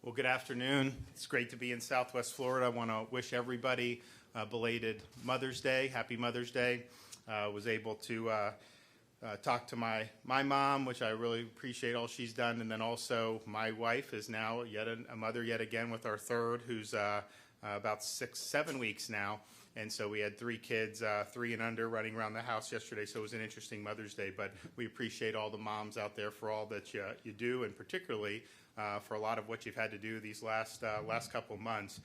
Well, good afternoon. It's great to be in Southwest Florida. I want to wish everybody belated Mother's Day. Happy Mother's Day. Was able to talk to my mom, which I really appreciate all she's done. And then also my wife is now yet a mother yet again with our third, who's about 7 weeks now. And so we had 3 kids, 3 and under, running around the house yesterday. So it was an interesting Mother's Day. But we appreciate all the moms out there for all that you do, and particularly for a lot of what you've had to do these last couple months.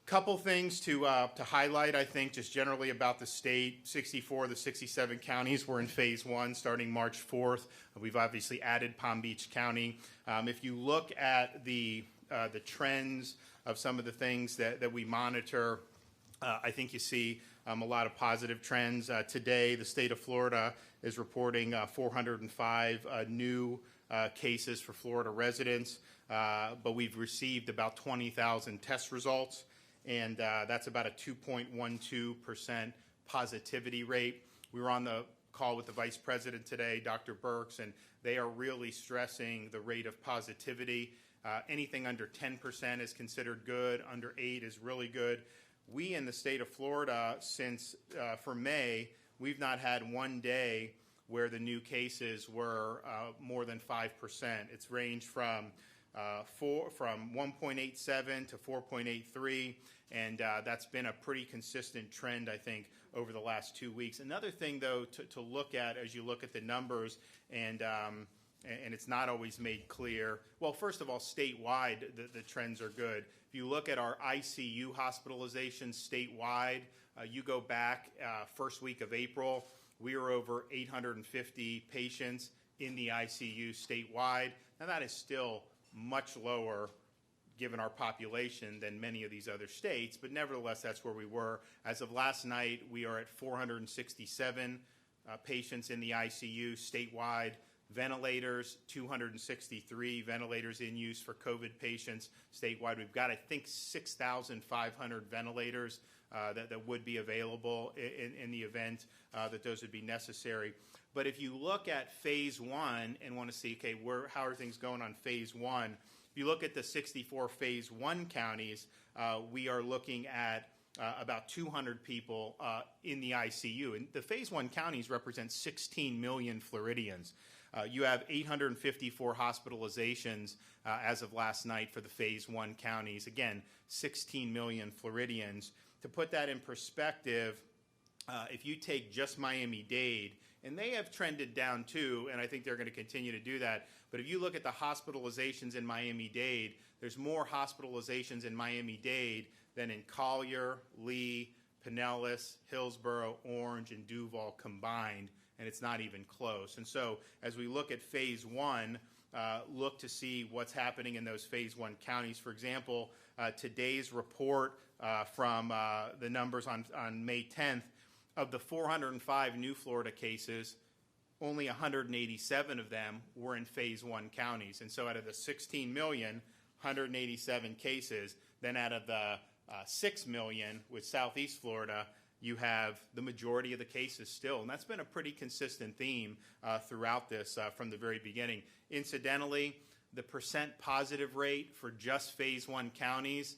Couple things to highlight, I think, just generally about the state. 64 of the 67 counties were in phase 1 starting March 4th. We've obviously added Palm Beach County. If you look at the trends of some of the things that we monitor, I think you see a lot of positive trends. Today, the state of Florida is reporting 405 new cases for Florida residents, but we've received about 20,000 test results, and that's about a 2.12% positivity rate. We were on the call with the Vice President today, Dr. Birx, and they are really stressing the rate of positivity. Anything under 10% is considered good, under 8 is really good. We in the state of Florida, since for May, we've not had one day where the new cases were more than 5%. It's ranged from 1.87 to 4.83, and that's been a pretty consistent trend, I think, over the last 2 weeks. Another thing, though, to look at as you look at the numbers, and it's not always made clear. Well, first of all, statewide, the trends are good. If you look at our ICU hospitalizations statewide, you go back first week of April, we were over 850 patients in the ICU statewide. Now, that is still much lower given our population than many of these other states, but nevertheless, that's where we were. As of last night, we are at 467 patients in the ICU statewide. Ventilators, 263 ventilators in use for COVID patients statewide. We've got, I think, 6,500 ventilators that would be available in the event that those would be necessary. But if you look at phase 1 and want to see, okay, how are things going on phase 1? If you look at the 64 phase 1 counties, we are looking at about 200 people in the ICU. And the phase 1 counties represent 16 million Floridians. You have 854 hospitalizations as of last night for the phase 1 counties. Again, 16 million Floridians. To put that in perspective, if you take just Miami-Dade, and they have trended down too, and I think they're going to continue to do that, but if you look at the hospitalizations in Miami-Dade, there's more hospitalizations in Miami-Dade than in Collier, Lee, Pinellas, Hillsborough, Orange, and Duval combined, and it's not even close. And so as we look at phase 1, look to see what's happening in those phase 1 counties. For example, today's report from the numbers on May 10th, of the 405 new Florida cases, only 187 of them were in phase 1 counties. And so out of the 16 million, 187 cases, then out of the 6 million with Southeast Florida, you have the majority of the cases still. And that's been a pretty consistent theme throughout this from the very beginning. Incidentally, the percent positive rate for just phase 1 counties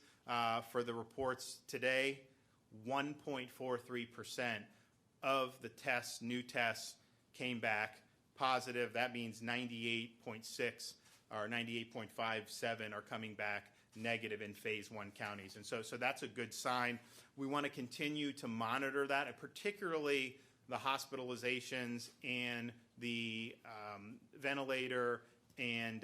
for the reports today, 1.43% of the tests, new tests, came back positive. That means 98.6 or 98.57 are coming back negative in phase 1 counties. And so that's a good sign. We want to continue to monitor that, and particularly the hospitalizations and the ventilator and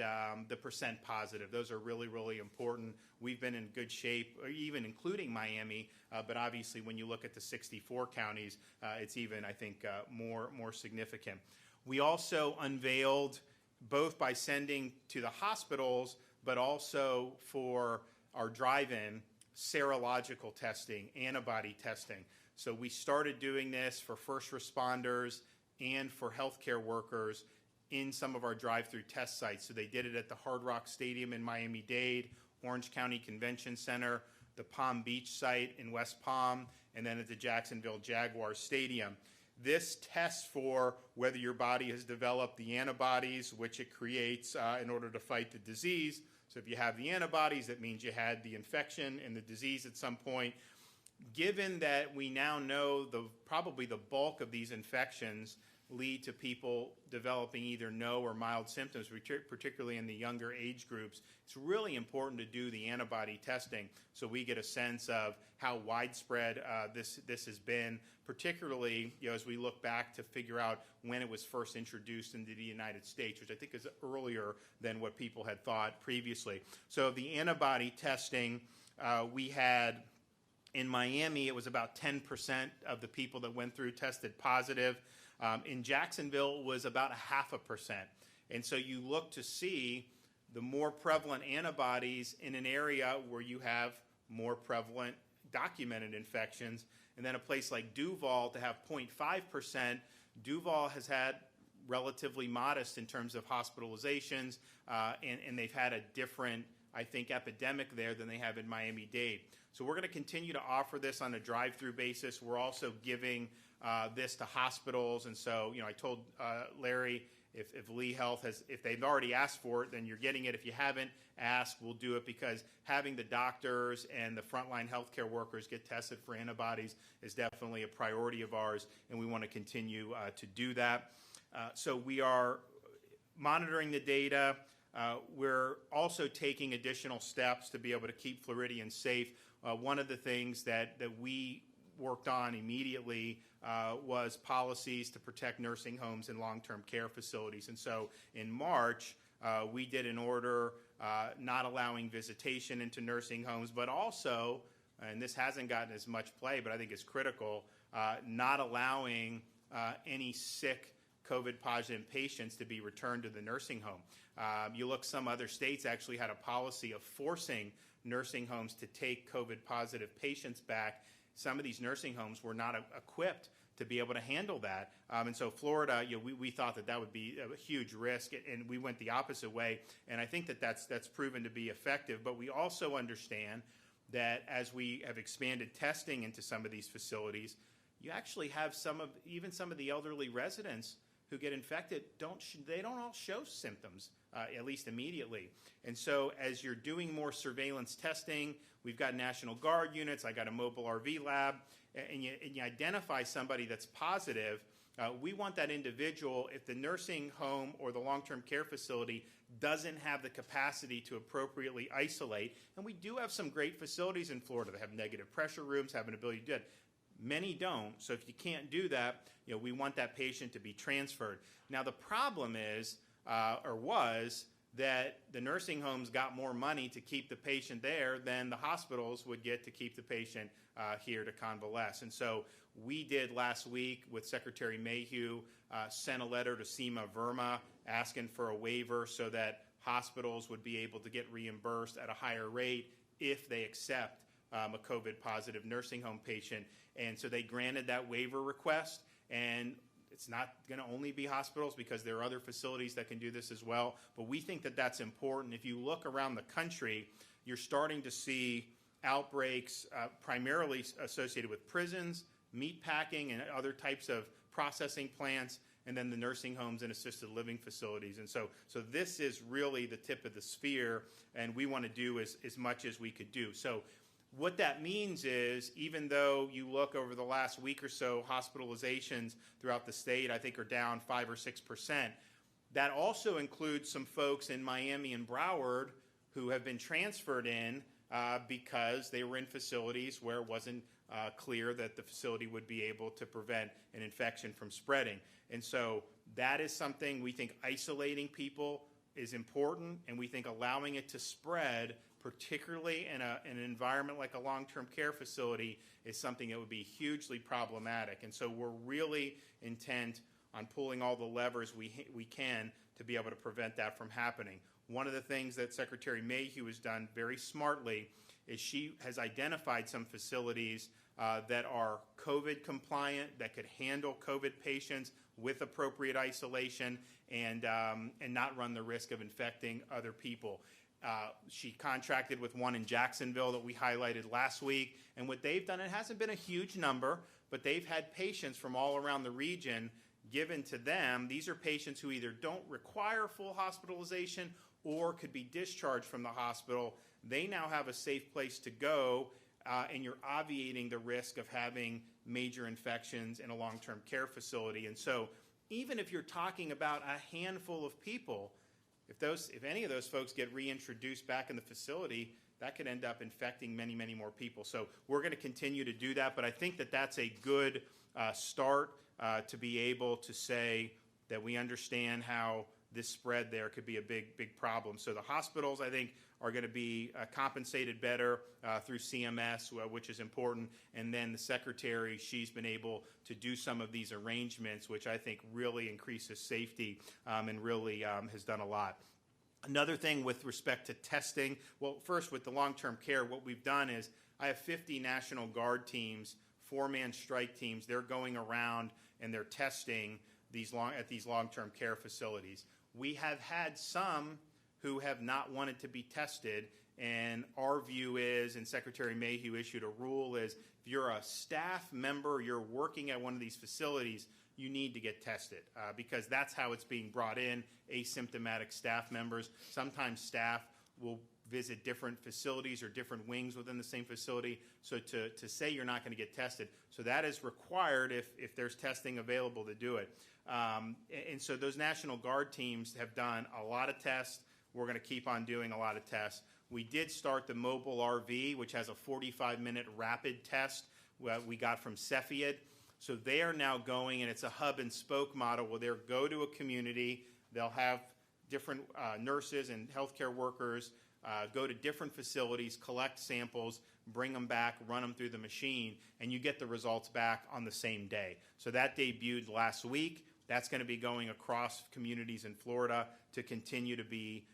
the percent positive. Those are really, really important. We've been in good shape, even including Miami, but obviously when you look at the 64 counties, it's even, I think, more significant. We also unveiled, both by sending to the hospitals, but also for our drive-in, serological testing, antibody testing. So we started doing this for first responders and for healthcare workers in some of our drive-through test sites. So they did it at the Hard Rock Stadium in Miami-Dade, Orange County Convention Center, the Palm Beach site in West Palm, and then at the Jacksonville Jaguars Stadium. This tests for whether your body has developed the antibodies which it creates in order to fight the disease. So if you have the antibodies, that means you had the infection and the disease at some point. Given that we now know probably the bulk of these infections lead to people developing either no or mild symptoms, particularly in the younger age groups, it's really important to do the antibody testing so we get a sense of how widespread this has been, particularly as we look back to figure out when it was first introduced into the United States, which I think is earlier than what people had thought previously. So the antibody testing, we had in Miami, it was about 10% of the people that went through tested positive. In Jacksonville, it was about 0.5%. And so you look to see the more prevalent antibodies in an area where you have more prevalent documented infections. And then a place like Duval to have 0.5%. Duval has had relatively modest in terms of hospitalizations, and they've had a different, I think, epidemic there than they have in Miami-Dade. So we're going to continue to offer this on a drive-through basis. We're also giving this to hospitals, and so I told Larry if Lee Health if they've already asked for it, then you're getting it. If you haven't asked, we'll do it, because having the doctors and the frontline healthcare workers get tested for antibodies is definitely a priority of ours, and we want to continue to do that. So we are monitoring the data. We're also taking additional steps to be able to keep Floridians safe. One of the things that we worked on immediately was policies to protect nursing homes and long-term care facilities. And so in March, we did an order not allowing visitation into nursing homes, but also, and this hasn't gotten as much play, but I think it's critical, not allowing any sick COVID-positive patients to be returned to the nursing home. You look, some other states actually had a policy of forcing nursing homes to take COVID-positive patients back. Some of these nursing homes were not equipped to be able to handle that. And so Florida, we thought that would be a huge risk, and we went the opposite way. And I think that's proven to be effective. But we also understand that as we have expanded testing into some of these facilities, you actually have even some of the elderly residents who get infected, they don't all show symptoms, at least immediately. And so as you're doing more surveillance testing, we've got National Guard units, I got a mobile RV lab, and you identify somebody that's positive, we want that individual, if the nursing home or the long-term care facility doesn't have the capacity to appropriately isolate, and we do have some great facilities in Florida that have negative pressure rooms, have an ability to do it. Many don't, so if you can't do that, we want that patient to be transferred. Now the problem is, was, that the nursing homes got more money to keep the patient there than the hospitals would get to keep the patient here to convalesce. And so we did last week with Secretary Mayhew, sent a letter to SEMA Verma asking for a waiver so that hospitals would be able to get reimbursed at a higher rate if they accept a COVID-positive nursing home patient. And so they granted that waiver request, and it's not going to only be hospitals because there are other facilities that can do this as well. But we think that that's important. If you look around the country, you're starting to see outbreaks primarily associated with prisons, meat packing, and other types of processing plants, and then the nursing homes and assisted living facilities. And so this is really the tip of the spear, and we want to do as much as we could do. So what that means is, even though you look over the last week or so, hospitalizations throughout the state, I think, are down 5 or 6%. That also includes some folks in Miami and Broward who have been transferred in because they were in facilities where it wasn't clear that the facility would be able to prevent an infection from spreading. And so that is something we think isolating people is important, and we think allowing it to spread, particularly in an environment like a long-term care facility, is something that would be hugely problematic. And so we're really intent on pulling all the levers we can to be able to prevent that from happening. One of the things that Secretary Mayhew has done very smartly is she has identified some facilities that are COVID compliant, that could handle COVID patients with appropriate isolation and not run the risk of infecting other people. She contracted with one in Jacksonville that we highlighted last week, and what they've done, it hasn't been a huge number, but they've had patients from all around the region given to them. These are patients who either don't require full hospitalization or could be discharged from the hospital. They now have a safe place to go, and you're obviating the risk of having major infections in a long-term care facility. And so even if you're talking about a handful of people, if any of those folks get reintroduced back in the facility, that could end up infecting many, many more people. So we're going to continue to do that, but I think that that's a good start to be able to say that we understand how this spread there could be a big, big problem. So the hospitals, I think, are going to be compensated better through CMS, which is important. And then the secretary, she's been able to do some of these arrangements, which I think really increases safety and really has done a lot. Another thing with respect to testing, well, first with the long-term care, what we've done is I have 50 National Guard teams, 4-man strike teams. They're going around and they're testing at these long-term care facilities. We have had some who have not wanted to be tested, and our view is, and Secretary Mayhew issued a rule, is if you're a staff member, you're working at one of these facilities, you need to get tested because that's how it's being brought in, asymptomatic staff members. Sometimes staff will visit different facilities or different wings within the same facility, so to say you're not going to get tested. So that is required if there's testing available to do it. And so those National Guard teams have done a lot of tests. We're going to keep on doing a lot of tests. We did start the mobile RV, which has a 45-minute rapid test we got from Cepheid. So they are now going, and it's a hub and spoke model where they'll go to a community. They'll have different nurses and healthcare workers go to different facilities, collect samples, bring them back, run them through the machine, and you get the results back on the same day. So that debuted last week. That's going to be going across communities in Florida to continue to be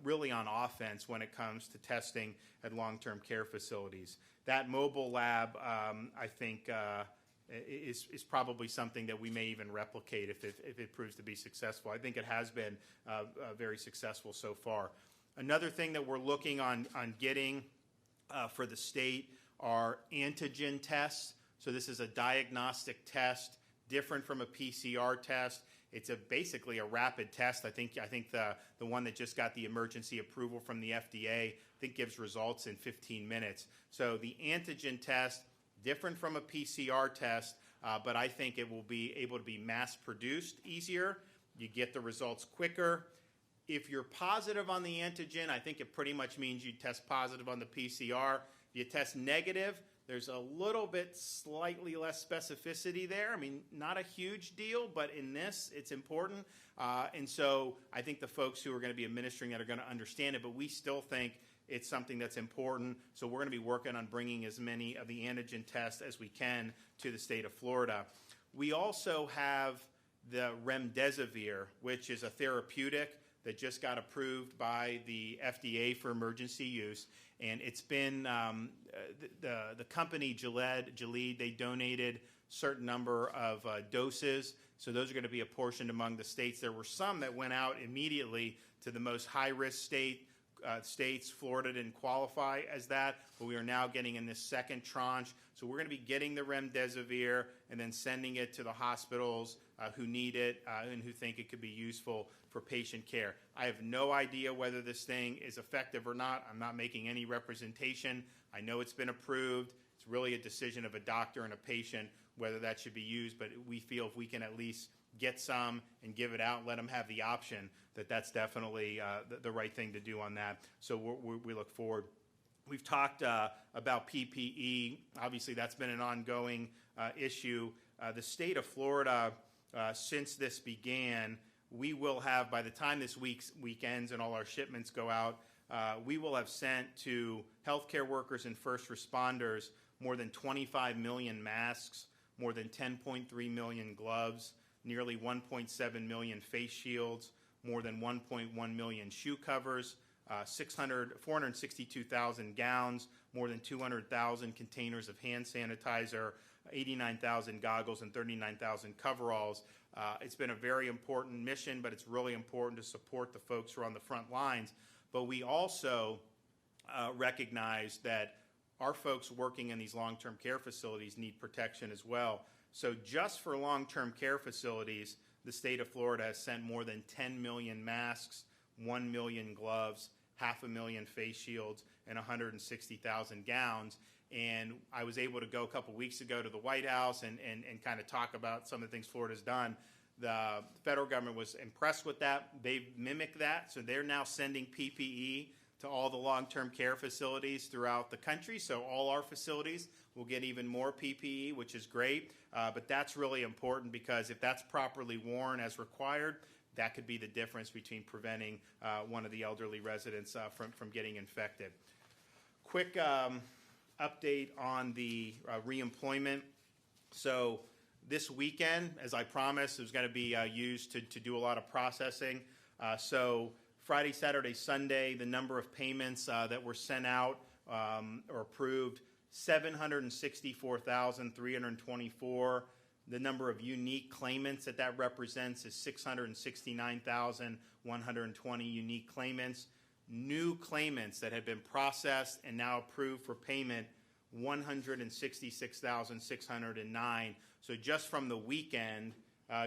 really on offense when it comes to testing at long-term care facilities. That mobile lab, I think, is probably something that we may even replicate if it proves to be successful. I think it has been very successful so far. Another thing that we're looking on getting for the state are antigen tests. So this is a diagnostic test, different from a PCR test. It's basically a rapid test. I think the one that just got the emergency approval from the FDA, I think gives results in 15 minutes. So the antigen test, different from a PCR test, but I think it will be able to be mass-produced easier. You get the results quicker. If you're positive on the antigen, I think it pretty much means you test positive on the PCR. If you test negative, there's a little bit slightly less specificity there. I mean, not a huge deal, but in this, it's important. And so I think the folks who are going to be administering that are going to understand it, but we still think it's something that's important. So we're going to be working on bringing as many of the antigen tests as we can to the state of Florida. We also have the remdesivir, which is a therapeutic that just got approved by the FDA for emergency use. And it's been, the company Gilead, they donated a certain number of doses. So those are going to be apportioned among the states. There were some that went out immediately to the most high-risk states. Florida didn't qualify as that, but we are now getting in this second tranche. So we're going to be getting the remdesivir and then sending it to the hospitals who need it and who think it could be useful for patient care. I have no idea whether this thing is effective or not. I'm not making any representation. I know it's been approved. It's really a decision of a doctor and a patient whether that should be used, but we feel if we can at least get some and give it out, let them have the option, that's definitely the right thing to do on that. So we look forward. We've talked about PPE. Obviously, that's been an ongoing issue. The state of Florida, since this began, we will have, by the time this week ends and all our shipments go out, we will have sent to healthcare workers and first responders more than 25 million masks, more than 10.3 million gloves, nearly 1.7 million face shields, more than 1.1 million shoe covers, 462,000 gowns, more than 200,000 containers of hand sanitizer, 89,000 goggles, and 39,000 coveralls. It's been a very important mission, but it's really important to support the folks who are on the front lines. But we also recognize that our folks working in these long-term care facilities need protection as well. So just for long-term care facilities, the state of Florida has sent more than 10 million masks, 1 million gloves, 500,000 face shields, and 160,000 gowns. And I was able to go a couple weeks ago to the White House and kind of talk about some of the things Florida's done. The federal government was impressed with that. They've mimicked that, so they're now sending PPE to all the long-term care facilities throughout the country. So all our facilities will get even more PPE, which is great. But that's really important because if that's properly worn as required, that could be the difference between preventing one of the elderly residents from getting infected. Quick update on the reemployment. So this weekend, as I promised, it was going to be used to do a lot of processing. So Friday, Saturday, Sunday, the number of payments that were sent out or approved, 764,324. The number of unique claimants that represents is 669,120 unique claimants. New claimants that had been processed and now approved for payment, 166,609. So just from the weekend,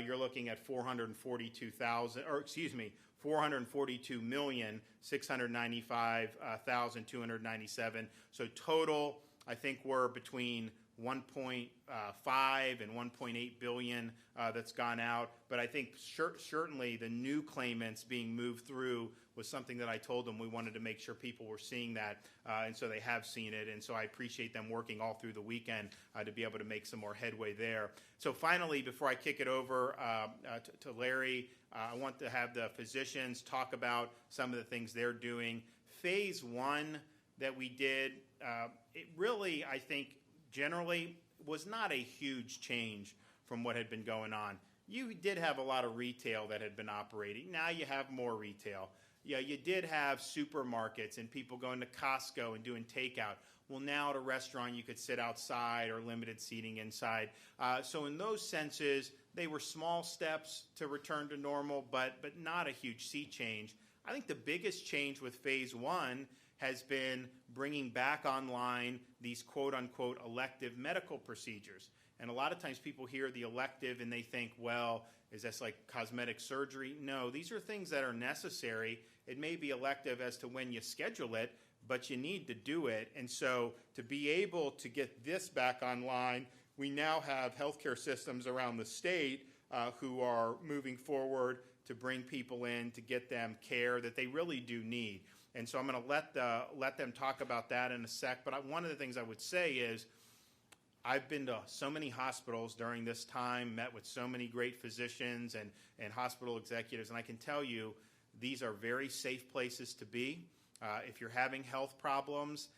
you're looking at 442,695,297. So total, I think we're between 1.5 and 1.8 billion that's gone out. But I think certainly the new claimants being moved through was something that I told them we wanted to make sure people were seeing that, and so they have seen it. And so I appreciate them working all through the weekend to be able to make some more headway there. So finally, before I kick it over to Larry, I want to have the physicians talk about some of the things they're doing. Phase one that we did, it really, I think, generally was not a huge change from what had been going on. You did have a lot of retail that had been operating. Now you have more retail. Yeah, you did have supermarkets and people going to Costco and doing takeout. Well, now at a restaurant you could sit outside or limited seating inside. So in those senses, they were small steps to return to normal, but not a huge sea change. I think the biggest change with phase one has been bringing back online these quote-unquote elective medical procedures. And a lot of times people hear the elective and they think, well, is this like cosmetic surgery? No, these are things that are necessary. It may be elective as to when you schedule it, but you need to do it. And so to be able to get this back online, we now have healthcare systems around the state who are moving forward to bring people in to get them care that they really do need. And so I'm going to let them talk about that in a sec. But one of the things I would say is I've been to so many hospitals during this time, met with so many great physicians and hospital executives, and I can tell you these are very safe places to be. If you're having health problems,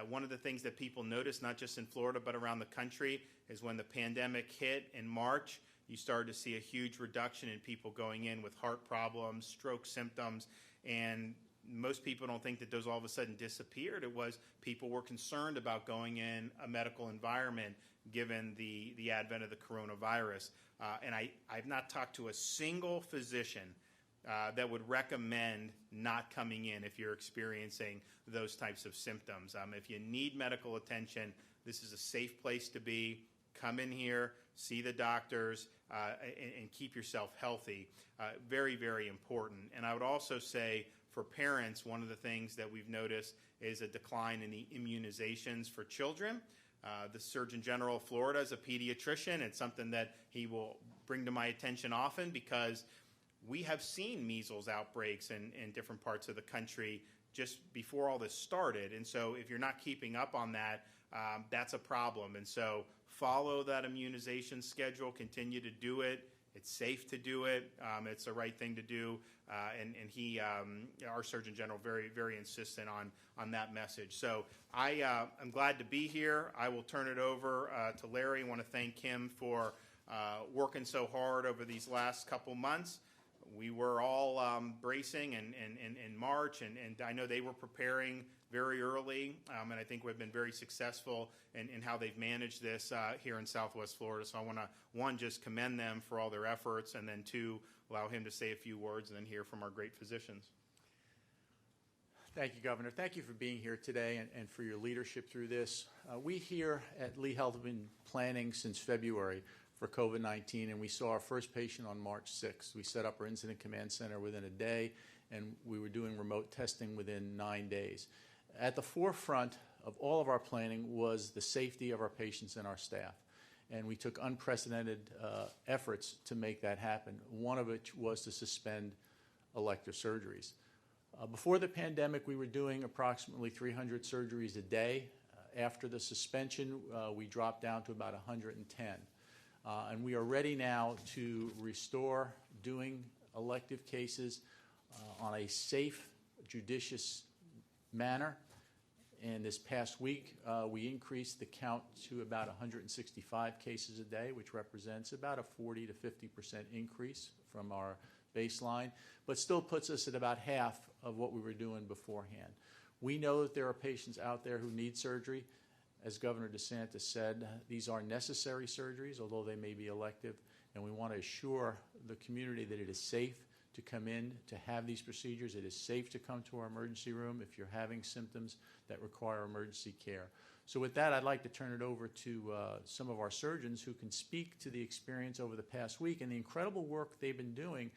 one of the things that people notice, not just in Florida but around the country, is when the pandemic hit in March, you started to see a huge reduction in people going in with heart problems, stroke symptoms, and most people don't think that those all of a sudden disappeared. It was people were concerned about going in a medical environment given the advent of the coronavirus. And I've not talked to a single physician that would recommend not coming in if you're experiencing those types of symptoms. If you need medical attention, this is a safe place to be. Come in here, see the doctors, and keep yourself healthy. Very, very important. And I would also say for parents, one of the things that we've noticed is a decline in the immunizations for children. The Surgeon General of Florida is a pediatrician. It's something that he will bring to my attention often because we have seen measles outbreaks in different parts of the country just before all this started. And so if you're not keeping up on that, that's a problem. And so follow that immunization schedule, continue to do it. It's safe to do it. It's the right thing to do. And he, our Surgeon General, very, very insistent on that message. So I'm glad to be here. I will turn it over to Larry. I want to thank him for working so hard over these last couple months. We were all bracing in March, and I know they were preparing very early, and I think we've been very successful in how they've managed this here in Southwest Florida. So I want to, one, just commend them for all their efforts, and then two, allow him to say a few words and then hear from our great physicians. Thank you, Governor. Thank you for being here today and for your leadership through this. We here at Lee Health have been planning since February for COVID-19, and we saw our first patient on March 6th. We set up our incident command center within a day, and we were doing remote testing within 9 days. At the forefront of all of our planning was the safety of our patients and our staff, and we took unprecedented efforts to make that happen, one of which was to suspend elective surgeries. Before the pandemic, we were doing approximately 300 surgeries a day. After the suspension, we dropped down to about 110. And we are ready now to restore doing elective cases on a safe, judicious manner. And this past week, we increased the count to about 165 cases a day, which represents about a 40 to 50% increase from our baseline, but still puts us at about half of what we were doing beforehand. We know that there are patients out there who need surgery. As Governor DeSantis said, these are necessary surgeries, although they may be elective, and we want to assure the community that it is safe to come in to have these procedures. It is safe to come to our emergency room if you're having symptoms that require emergency care. So with that, I'd like to turn it over to some of our surgeons who can speak to the experience over the past week and the incredible work they've been doing,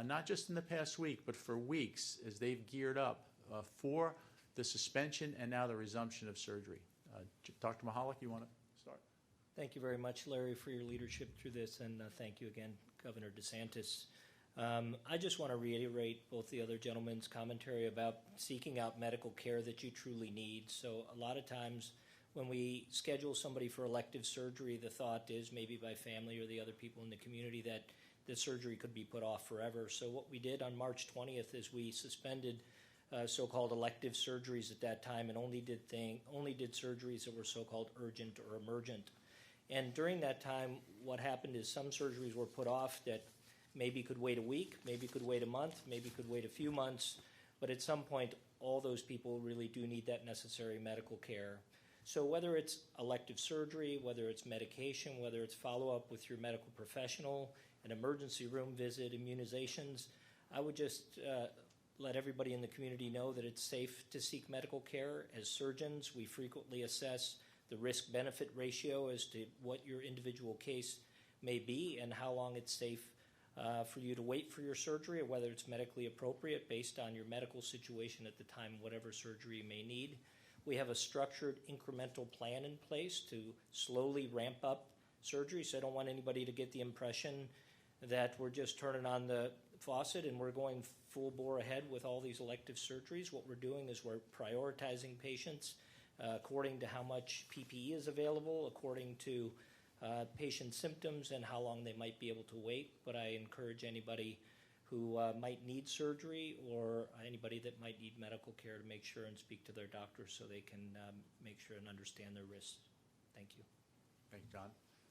not just in the past week, but for weeks as they've geared up for the suspension and now the resumption of surgery. Dr. Mahalik, you want to start? Thank you very much, Larry, for your leadership through this, and thank you again, Governor DeSantis. I just want to reiterate both the other gentlemen's commentary about seeking out medical care that you truly need. So a lot of times when we schedule somebody for elective surgery, the thought is maybe by family or the other people in the community that the surgery could be put off forever. So what we did on March 20th is we suspended so-called elective surgeries at that time and only did surgeries that were so-called urgent or emergent. And during that time, what happened is some surgeries were put off that maybe could wait a week, maybe could wait a month, maybe could wait a few months, but at some point, all those people really do need that necessary medical care. So whether it's elective surgery, whether it's medication, whether it's follow-up with your medical professional, an emergency room visit, immunizations, I would just let everybody in the community know that it's safe to seek medical care. As surgeons, we frequently assess the risk-benefit ratio as to what your individual case may be and how long it's safe for you to wait for your surgery, or whether it's medically appropriate based on your medical situation at the time, whatever surgery you may need. We have a structured incremental plan in place to slowly ramp up surgery, so I don't want anybody to get the impression that we're just turning on the faucet and we're going full bore ahead with all these elective surgeries. What we're doing is we're prioritizing patients according to how much PPE is available, according to patient symptoms and how long they might be able to wait. But I encourage anybody who might need surgery or anybody that might need medical care to make sure and speak to their doctor so they can make sure and understand their risks. Thank you. Thank you, John.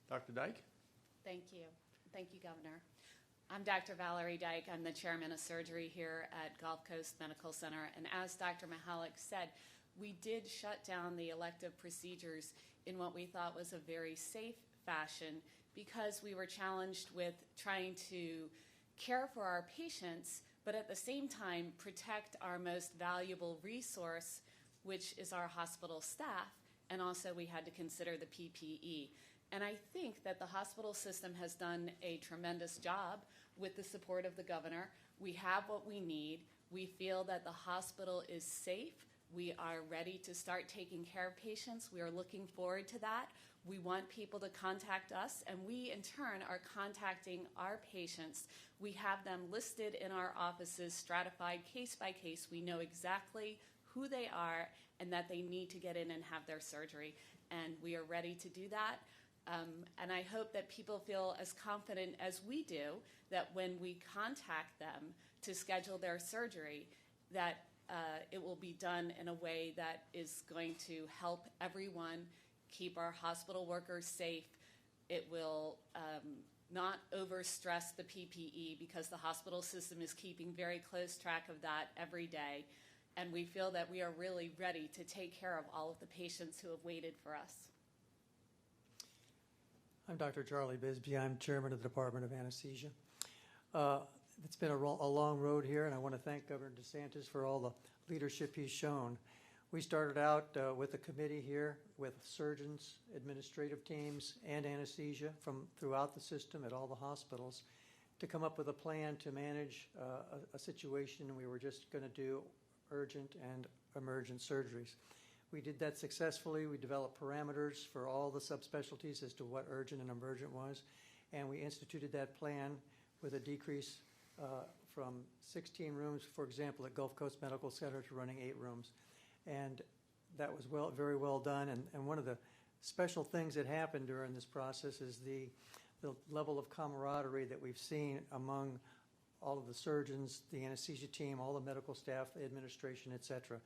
Dr. Dyke? Thank you. Thank you, Governor. I'm Dr. Valerie Dyke. I'm the chairman of surgery here at Gulf Coast Medical Center. And as Dr. Mahalik said, we did shut down the elective procedures in what we thought was a very safe fashion because we were challenged with trying to care for our patients, but at the same time protect our most valuable resource, which is our hospital staff, and also we had to consider the PPE. And I think that the hospital system has done a tremendous job with the support of the governor. We have what we need. We feel that the hospital is safe. We are ready to start taking care of patients. We are looking forward to that. We want people to contact us, and we, in turn, are contacting our patients. We have them listed in our offices, stratified case by case. We know exactly who they are and that they need to get in and have their surgery, and we are ready to do that. And I hope that people feel as confident as we do that when we contact them to schedule their surgery, that it will be done in a way that is going to help everyone, keep our hospital workers safe. It will not overstress the PPE because the hospital system is keeping very close track of that every day. And we feel that we are really ready to take care of all of the patients who have waited for us. I'm Dr. Charlie Bisbee. I'm chairman of the Department of Anesthesia. It's been a long road here, and I want to thank Governor DeSantis for all the leadership he's shown. We started out with a committee here with surgeons, administrative teams, and anesthesia from throughout the system at all the hospitals to come up with a plan to manage a situation. We were just going to do urgent and emergent surgeries. We did that successfully. We developed parameters for all the subspecialties as to what urgent and emergent was, and we instituted that plan with a decrease from 16 rooms, for example, at Gulf Coast Medical Center to running 8 rooms. And that was very well done. And one of the special things that happened during this process is the level of camaraderie that we've seen among all of the surgeons, the anesthesia team, all the medical staff, the administration, et cetera.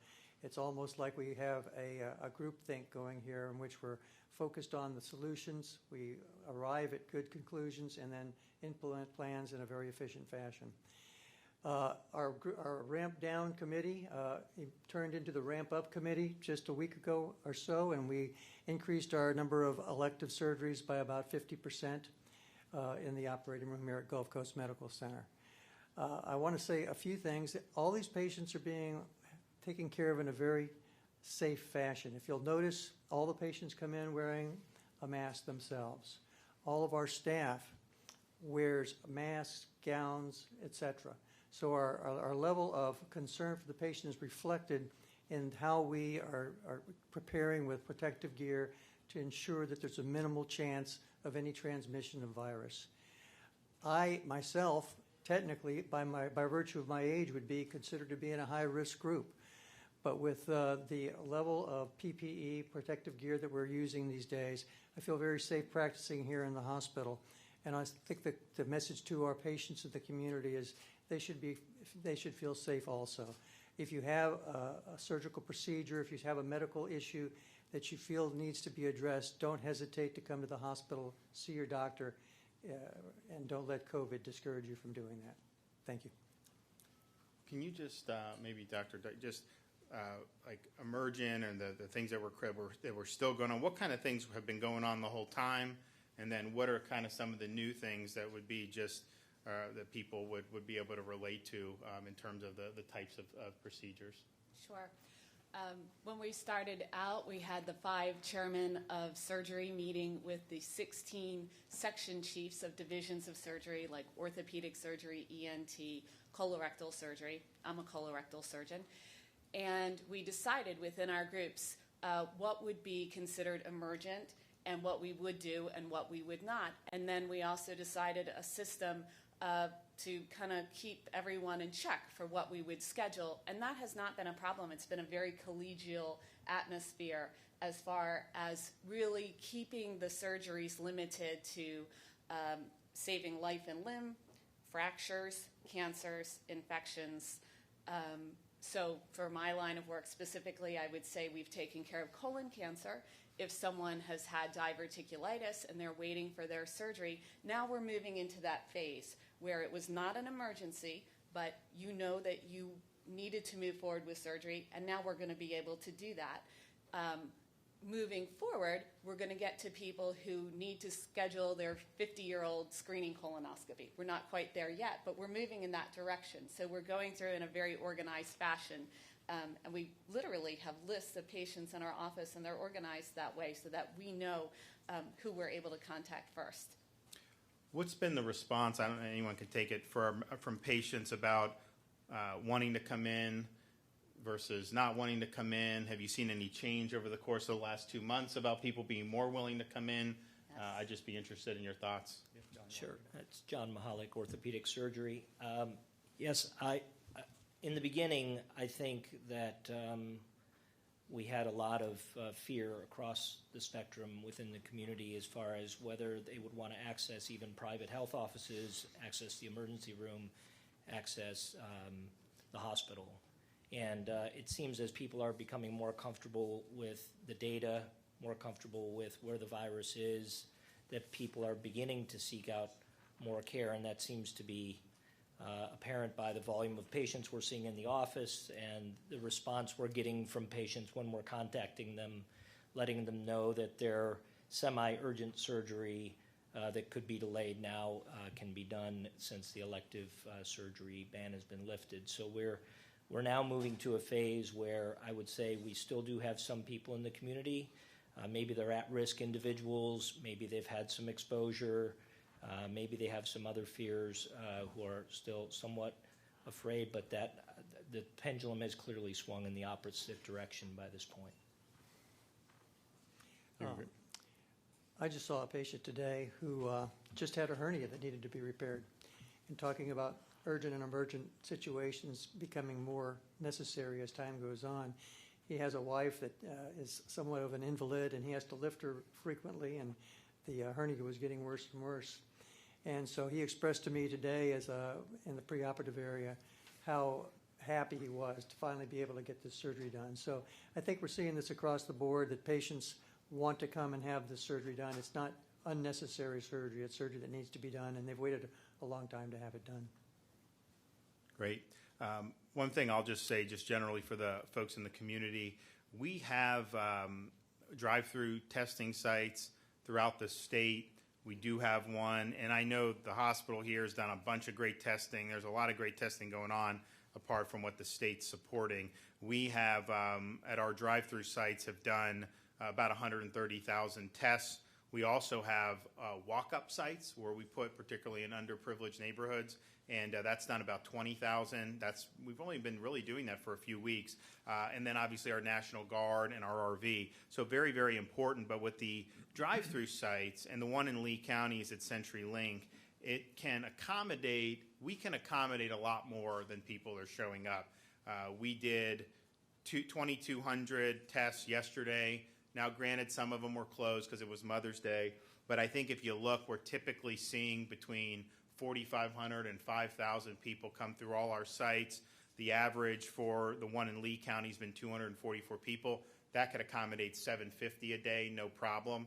It's almost like we have a group think going here in which we're focused on the solutions. We arrive at good conclusions and then implement plans in a very efficient fashion. Our ramp down committee turned into the ramp up committee just a week ago or so, and we increased our number of elective surgeries by about 50% in the operating room here at Gulf Coast Medical Center. I want to say a few things. All these patients are being taken care of in a very safe fashion. If you'll notice, all the patients come in wearing a mask themselves. All of our staff wears masks, gowns, etc. So our level of concern for the patient is reflected in how we are preparing with protective gear to ensure that there's a minimal chance of any transmission of virus. I, myself, technically, by virtue of my age, would be considered to be in a high-risk group. But with the level of PPE, protective gear that we're using these days, I feel very safe practicing here in the hospital. And I think that the message to our patients and the community is they should feel safe also. If you have a surgical procedure, if you have a medical issue that you feel needs to be addressed, don't hesitate to come to the hospital, see your doctor, and don't let COVID discourage you from doing that. Thank you. Can you just maybe, Dr. Just like emergent and the things that were still going on, what kind of things have been going on the whole time? And then what are kind of some of the new things that would be just that people would be able to relate to in terms of the types of procedures? Sure. When we started out, we had the 5 chairmen of surgery meeting with the 16 section chiefs of divisions of surgery, like orthopedic surgery, ENT, colorectal surgery. I'm a colorectal surgeon. And we decided within our groups what would be considered emergent and what we would do and what we would not. And then we also decided a system to kind of keep everyone in check for what we would schedule. And that has not been a problem. It's been a very collegial atmosphere as far as really keeping the surgeries limited to saving life and limb, fractures, cancers, infections. So for my line of work specifically, I would say we've taken care of colon cancer. If someone has had diverticulitis and they're waiting for their surgery, now we're moving into that phase where it was not an emergency, but you know that you needed to move forward with surgery, and now we're going to be able to do that. Moving forward, we're going to get to people who need to schedule their 50-year-old screening colonoscopy. We're not quite there yet, but we're moving in that direction. So we're going through in a very organized fashion. And we literally have lists of patients in our office, and they're organized that way so that we know who we're able to contact first. What's been the response? I don't know if anyone could take it from patients about wanting to come in versus not wanting to come in. Have you seen any change over the course of the last 2 months about people being more willing to come in? Yes. I'd just be interested in your thoughts. Sure. That's John Mahalik, orthopedic surgery. Yes, in the beginning, I think that we had a lot of fear across the spectrum within the community as far as whether they would want to access even private health offices, access the emergency room, access the hospital. And it seems as people are becoming more comfortable with the data, more comfortable with where the virus is, that people are beginning to seek out more care, and that seems to be apparent by the volume of patients we're seeing in the office and the response we're getting from patients when we're contacting them, letting them know that their semi-urgent surgery that could be delayed now can be done since the elective surgery ban has been lifted. So we're We're now moving to a phase where I would say we still do have some people in the community. Maybe they're at-risk individuals, maybe they've had some exposure, maybe they have some other fears who are still somewhat afraid, but the pendulum has clearly swung in the opposite direction by this point. I just saw a patient today who just had a hernia that needed to be repaired. And talking about urgent and emergent situations becoming more necessary as time goes on, he has a wife that is somewhat of an invalid, and he has to lift her frequently, and the hernia was getting worse and worse. And so he expressed to me today, in the preoperative area, how happy he was to finally be able to get this surgery done. So I think we're seeing this across the board, that patients want to come and have this surgery done. It's not unnecessary surgery. It's surgery that needs to be done, and they've waited a long time to have it done. Great. One thing I'll just say, just generally for the folks in the community, we have drive-through testing sites throughout the state. We do have one, and I know the hospital here has done a bunch of great testing. There's a lot of great testing going on apart from what the state's supporting. We have, at our drive-through sites, have done about 130,000 tests. We also have walk-up sites where we put, particularly in underprivileged neighborhoods, and that's done about 20,000. We've only been really doing that for a few weeks. And then obviously our National Guard and our RV. So very, very important. But with the drive-through sites, and the one in Lee County is at CenturyLink, we can accommodate a lot more than people are showing up. We did 2,200 tests yesterday. Now, granted, some of them were closed because it was Mother's Day, but I think if you look, we're typically seeing between 4,500 and 5,000 people come through all our sites. The average for the one in Lee County has been 244 people. That could accommodate 750 a day, no problem.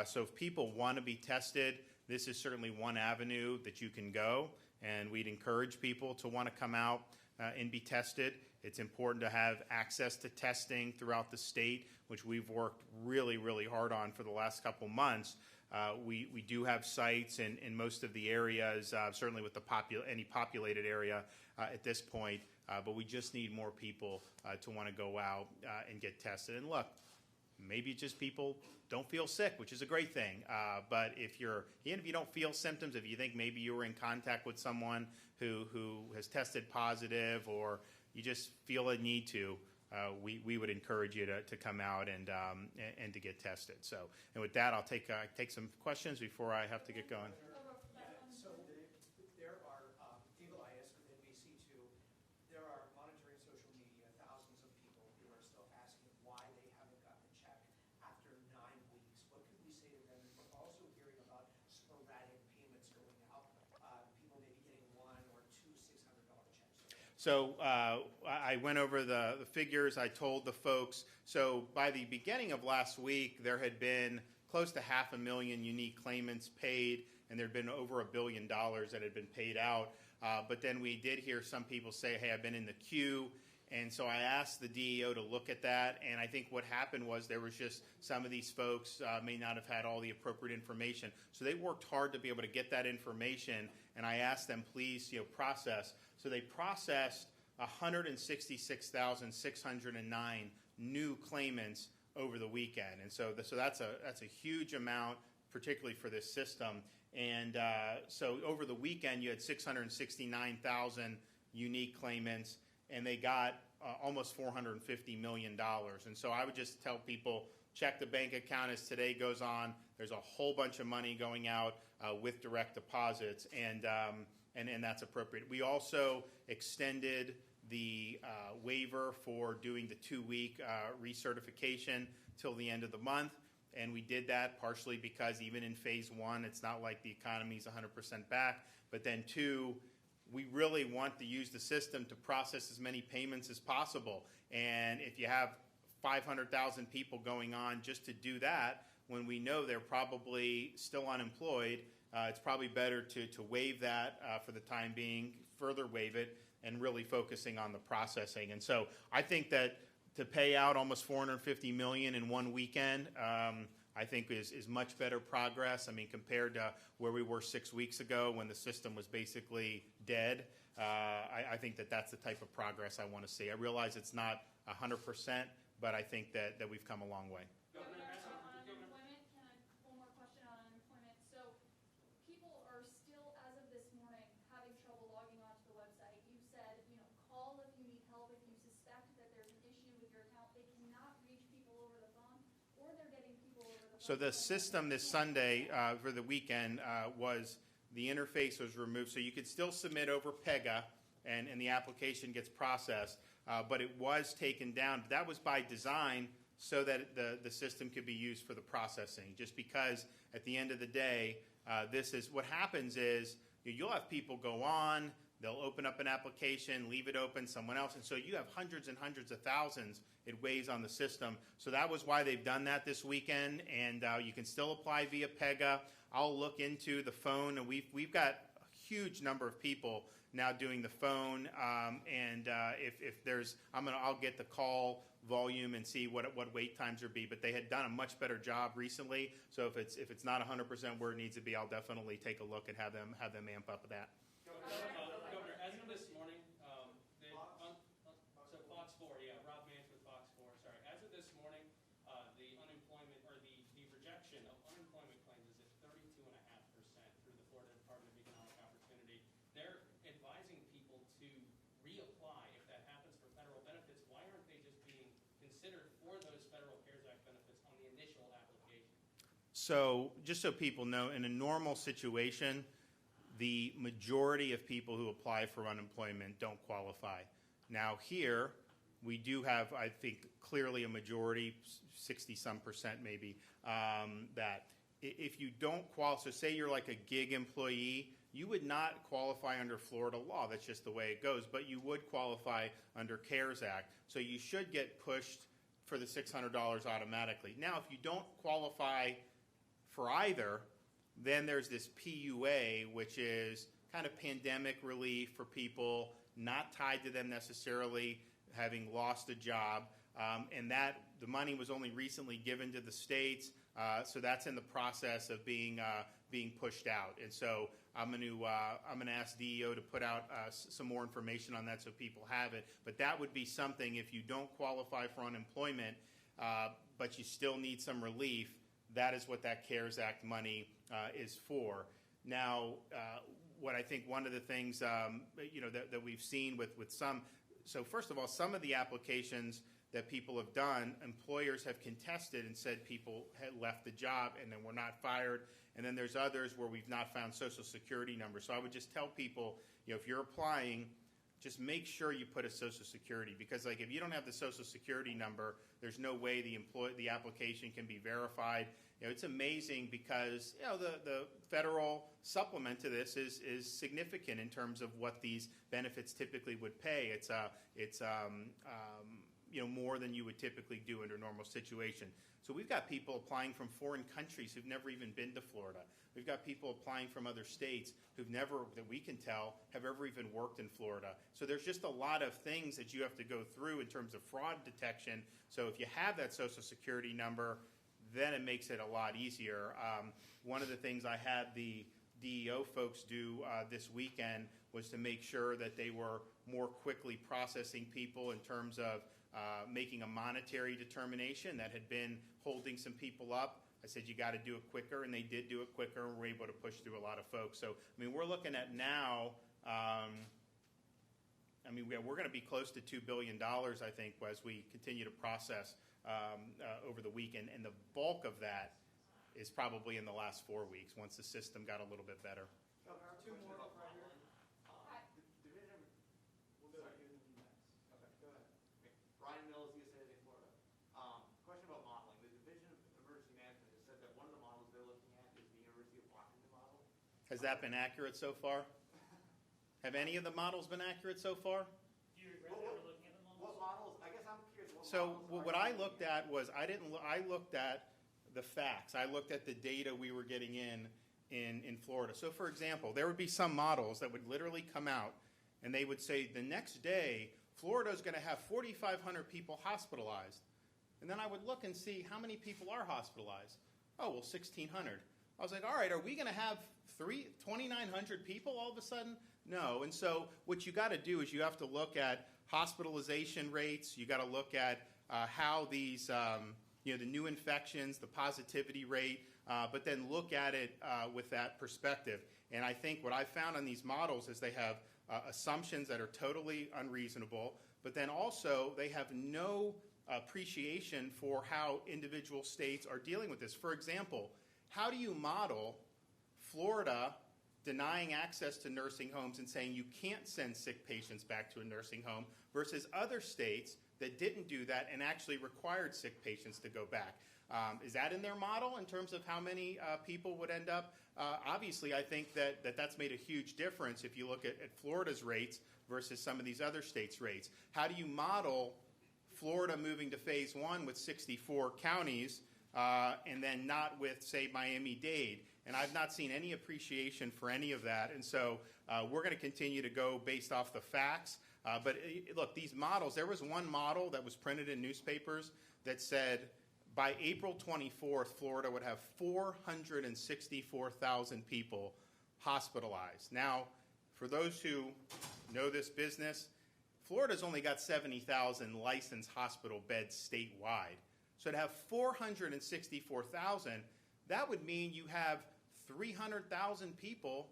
So if people want to be tested, this is certainly one avenue that you can go, and we'd encourage people to want to come out and be tested. It's important to have access to testing throughout the state, which we've worked really, really hard on for the last couple months. We do have sites in most of the areas, certainly with any populated area at this point, but we just need more people to want to go out and get tested. And look, maybe just people don't feel sick, which is a great thing. But even if you don't feel symptoms, if you think maybe you were in contact with someone who has tested positive, or you just feel a need to, we would encourage you to come out and to get tested. So, and with that, I'll take some questions before I have to get going. So there are Eagle-IS with NBC2. There are monitoring social media, thousands of people who are still asking why they haven't gotten a check after 9 weeks. What could we say to them? And we're also hearing about sporadic payments going out. People may be getting one or two $600 checks. So I went over the figures. I told the folks. So by the beginning of last week, there had been close to 500,000 unique claimants paid, and there had been over $1 billion that had been paid out. But then we did hear some people say, hey, I've been in the queue. And so I asked the DEO to look at that, and I think what happened was there was just some of these folks may not have had all the appropriate information. So they worked hard to be able to get that information, and I asked them, please, process. So they processed 166,609 new claimants over the weekend, and so that's a huge amount, particularly for this system. And so over the weekend, you had 669,000 unique claimants, and they got almost $450 million. And so I would just tell people, check the bank account as today goes on. There's a whole bunch of money going out with direct deposits, and that's appropriate. We also extended the waiver for doing the 2-week recertification till the end of the month. And we did that partially because even in phase 1, it's not like the economy's 100% back. But then 2, we really want to use the system to process as many payments as possible. And if you have 500,000 people going on just to do that, when we know they're probably still unemployed, it's probably better to waive that for the time being, further waive it, and really focusing on the processing. And so I think that to pay out almost $450 million in one weekend, I think is much better progress. I mean, compared to where we were 6 weeks ago when the system was basically dead. I think that that's the type of progress I want to see. I realize it's not 100%, but I think that we've come a long way. Governor, on unemployment, can I, one more question on unemployment. So people are still, as of this morning, having trouble logging onto the website. You said, call if you need help, if you suspect that there's an issue with your account. They cannot reach people over the phone, or they're getting people over the phone. So the system this Sunday for the weekend was the interface was removed, so you could still submit over PEGA, and the application gets processed, but it was taken down. That was by design so that the system could be used for the processing, just because at the end of the day, this is what happens is you'll have people go on, they'll open up an application, leave it open, someone else, and so you have hundreds and hundreds of thousands it weighs on the system. So that was why they've done that this weekend, and you can still apply via PEGA. I'll look into the phone, and we've got a huge number of people now doing the phone, and if there's, I'll get the call volume and see what wait times would be. But they had done a much better job recently, so if it's not 100% where it needs to be, I'll definitely take a look and have them amp up that. Governor, as of this morning, so Fox 4, Rob Mance with Fox 4, sorry. As of this morning, the unemployment, or the rejection of unemployment claims is at 32.5% through the Florida Department of Economic Opportunity. They're advising people to reapply if that happens for federal benefits. Why aren't they just being considered for those federal CARES Act benefits on the initial application? So just so people know, in a normal situation, the majority of people who apply for unemployment don't qualify. Now here, we do have, I think, clearly a majority, 60-some% maybe, that if you don't qualify, so say you're like a gig employee, you would not qualify under Florida law. That's just the way it goes. But you would qualify under CARES Act. So you should get pushed for the $600 automatically. Now, if you don't qualify for either, then there's this PUA, which is kind of pandemic relief for people not tied to them necessarily having lost a job, and that the money was only recently given to the states, so that's in the process of being pushed out. And so I'm going to ask DEO to put out some more information on that so people have it. But that would be something if you don't qualify for unemployment, but you still need some relief. That is what that CARES Act money is for. Now, what I think one of the things that we've seen with some, so first of all, some of the applications that people have done, employers have contested and said people had left the job and then were not fired. And then there's others where we've not found Social Security numbers. So I would just tell people, if you're applying, just make sure you put a Social Security, because if you don't have the Social Security number, there's no way the application can be verified. It's amazing because the federal supplement to this is significant in terms of what these benefits typically would pay. It's more than you would typically do under a normal situation. So we've got people applying from foreign countries who've never even been to Florida. We've got people applying from other states who've never, that we can tell, have ever even worked in Florida. So there's just a lot of things that you have to go through in terms of fraud detection. So if you have that Social Security number, then it makes it a lot easier. One of the things I had the DEO folks do this weekend was to make sure that they were more quickly processing people in terms of making a monetary determination that had been holding some people up. I said, you got to do it quicker, and they did do it quicker, and we're able to push through a lot of folks. So, we're looking at now, we're going to be close to $2 billion, I think, as we continue to process over the weekend, and the bulk of that is probably in the last 4 weeks, once the system got a little bit better. Two more right here. Ryan Mills, USA Today, Florida. Question about modeling. The Division of Emergency Management has said that one of the models they're looking at is the University of Washington model. Has that been accurate so far? Have any of the models been accurate so far? Do you regret ever looking at the models? What models? I guess I'm curious. So what I looked at was I looked at the facts. I looked at the data we were getting in Florida. So for example, there would be some models that would literally come out and they would say the next day Florida is going to have 4,500 people hospitalized. And then I would look and see how many people are hospitalized. Oh, well, 1,600. I was like, all right, are we going to have 2,900 people all of a sudden No, and so what you got to do is you have to look at hospitalization rates. You got to look at how these, the new infections, the positivity rate, but then look at it with that perspective. And I think what I found on these models is they have assumptions that are totally unreasonable, but then also they have no appreciation for how individual states are dealing with this. For example, how do you model Florida denying access to nursing homes and saying you can't send sick patients back to a nursing home versus other states that didn't do that and actually required sick patients to go back? Is that in their model in terms of how many people would end up? Obviously, I think that's made a huge difference if you look at Florida's rates versus some of these other states' rates. How do you model Florida moving to phase 1 with 64 counties and then not with, say, Miami-Dade? And I've not seen any appreciation for any of that. And so we're going to continue to go based off the facts. But look, these models, there was one model that was printed in newspapers that said by April 24th, Florida would have 464,000 people hospitalized. Now, for those who know this business, Florida's only got 70,000 licensed hospital beds statewide. So to have 464,000, that would mean you have 300,000 people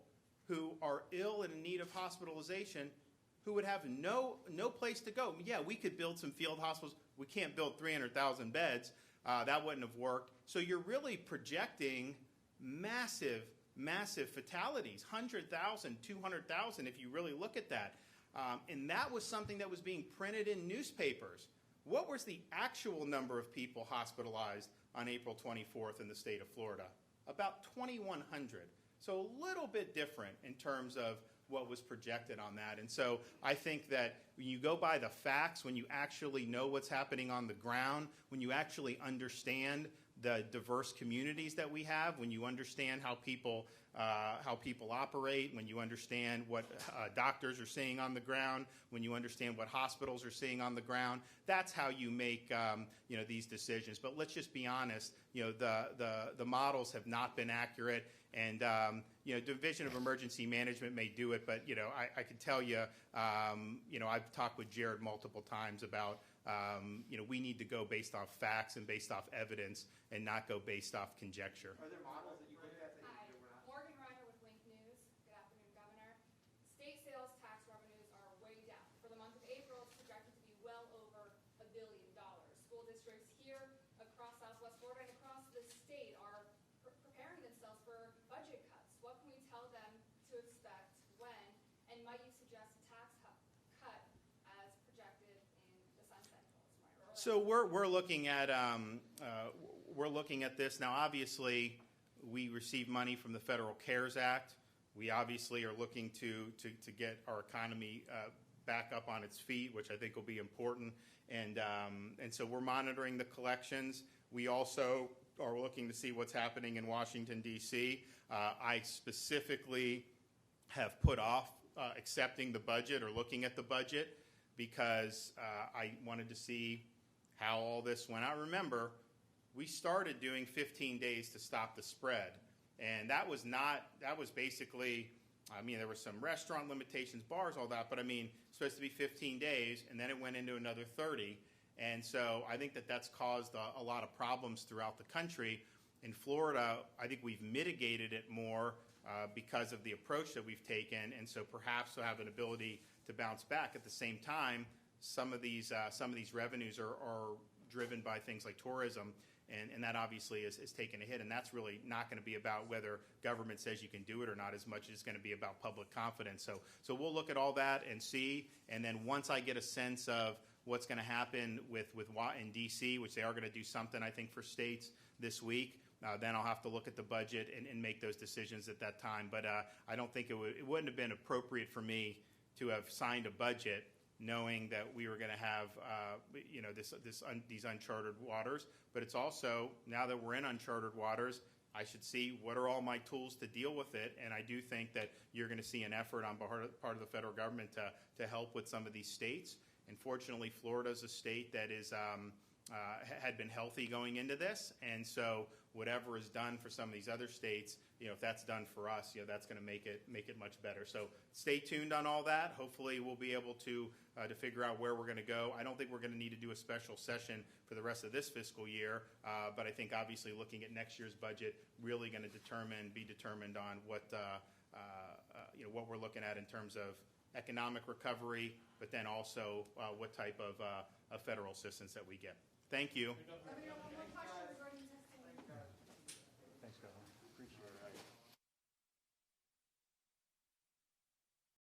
who are ill and in need of hospitalization who would have no place to go. Yeah, we could build some field hospitals. We can't build 300,000 beds. That wouldn't have worked. So you're really projecting massive fatalities, 100,000, 200,000 if you really look at that. And that was something that was being printed in newspapers. What was the actual number of people hospitalized on April 24th in the state of Florida? About 2,100. So a little bit different in terms of what was projected on that. And so I think that when you go by the facts, when you actually know what's happening on the ground, when you actually understand the diverse communities that we have, when you understand how people operate, when you understand what doctors are seeing on the ground, when you understand what hospitals are seeing on the ground, that's how you make these decisions. But let's just be honest, the models have not been accurate, and Division of Emergency Management may do it, but I can tell you, I've talked with Jared multiple times about we need to go based off facts and based off evidence and not go based off conjecture. Are there models that you looked at that Hi, you were not? Morgan Reiner with Link News. Good afternoon, Governor. State sales tax revenues are way down. For the month of April, it's projected to be well over $1 billion. School districts here across Southwest Florida and across the state are preparing themselves for budget cuts. What can we tell them to expect when, and might you suggest a tax cut as projected in the Sunset Clause? So we're looking at this now. Obviously, we receive money from the Federal CARES Act. We obviously are looking to get our economy back up on its feet, which I think will be important. And so we're monitoring the collections. We also are looking to see what's happening in Washington, D.C. I specifically have put off accepting the budget or looking at the budget because I wanted to see how all this went out. Remember, we started doing 15 days to stop the spread. And that was basically, there were some restaurant limitations, bars, all that, but it's supposed to be 15 days, and then it went into another 30. And so I think that's caused a lot of problems throughout the country. In Florida, I think we've mitigated it more because of the approach that we've taken, and so perhaps we'll have an ability to bounce back. At the same time, some of these revenues are driven by things like tourism, and that obviously is taking a hit, and that's really not going to be about whether government says you can do it or not as much as it's going to be about public confidence. So we'll look at all that and see, and then once I get a sense of what's going to happen in D.C., which they are going to do something, I think, for states this week, then I'll have to look at the budget and make those decisions at that time. But I don't think it wouldn't have been appropriate for me to have signed a budget knowing that we were going to have these uncharted waters. But it's also, now that we're in uncharted waters, I should see what are all my tools to deal with it. And I do think that you're going to see an effort on part of the federal government to help with some of these states. And fortunately, Florida is a state that is had been healthy going into this, and so whatever is done for some of these other states, if that's done for us, that's going to make it much better. So stay tuned on all that. Hopefully, we'll be able to figure out where we're going to go. I don't think we're going to need to do a special session for the rest of this fiscal year, but I think obviously looking at next year's budget, really going to be determined on what what we're looking at in terms of economic recovery, but then also what type of federal assistance that we get. Thank you. One more question regarding